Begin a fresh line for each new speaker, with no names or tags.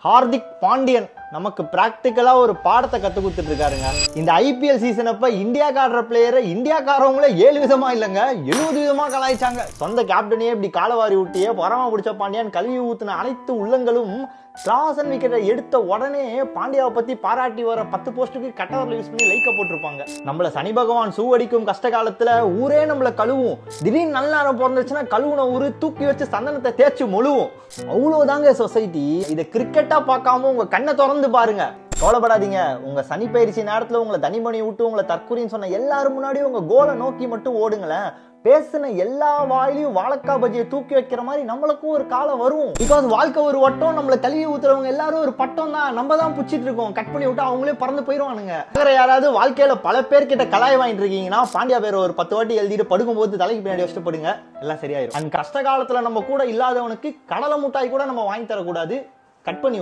ஹார்திக் பாண்டியன் நமக்கு பிராக்டிக்கலா ஒரு பாடத்தை கத்து கொடுத்துட்டு இருக்காருங்க. இந்த ஐபிஎல் சீசன் அப்ப இந்தியாக்கு ஆடுற பிளேயரை இந்தியாக்காரவங்களே 7 விதமா இல்லைங்க 70 விதமா கலாய்ச்சாங்க. சொந்த கேப்டனையே இப்படி காலவாரி விட்டியே பொறாம பிடிச்ச பாண்டியன் கல்வி ஊத்துன அனைத்து உள்ளங்களும் கிளாசன் விக்கெட்டை எடுத்த உடனே பாண்டியாவை பத்தி பாராட்டி வர 10 போஸ்ட்டுக்கு கட்டவரில் யூஸ் பண்ணி லைக்க போட்டிருப்பாங்க. நம்மள சனி பகவான் சூவடிக்கும் கஷ்ட காலத்துல ஊரே நம்மள கழுவும். திடீர்னு நல்ல நேரம் பிறந்துச்சுன்னா கழுவுன ஊரு தூக்கி வச்சு சந்தனத்தை தேய்ச்சி மொழுவும். அவ்வளவுதாங்க சொசைட்டி. இதை கிரிக்கெட்டா பார்க்காம உங்க கண்ணை திறந்து பாருங்க. கவலைப்படாதீங்க. உங்க சனி பயிற்சி நேரத்துல உங்களை தனி பண்ணி விட்டு உங்களை தற்கொலைன்னு சொன்ன எல்லாரும் முன்னாடியும் உங்க கோலை நோக்கி மட்டும் ஓடுங்களேன். பேசின எல்லா வாயிலையும் வாழைக்கா பஜ்ஜியை தூக்கி வைக்கிற மாதிரி நம்மளுக்கும் ஒரு காலம் வரும். பிகாஸ் வாழ்க்கை ஒரு வட்டம். நம்மள கழுவி ஊத்துறவங்க எல்லாரும் ஒரு பட்டம் தான். நம்ம தான் பிடிச்சிட்டு இருக்கோம். கட் பண்ணி விட்டு அவங்களே பறந்து போயிடுவானுங்க. வேற யாராவது வாழ்க்கையில பல பேர்கிட்ட கலாய் வாங்கிட்டு இருக்கீங்கன்னா பாண்டியா பேர் ஒரு 10 வாட்டி எழுதிட்டு படுக்கும்போது தலைக்கு பின்னாடி வச்சுட்டு படுங்க, எல்லாம் சரியாயிரும். அந்த கஷ்ட காலத்துல நம்ம கூட இல்லாதவனுக்கு கடலை முட்டாய் கூட நம்ம வாங்கி தரக்கூடாது. கட் பண்ணி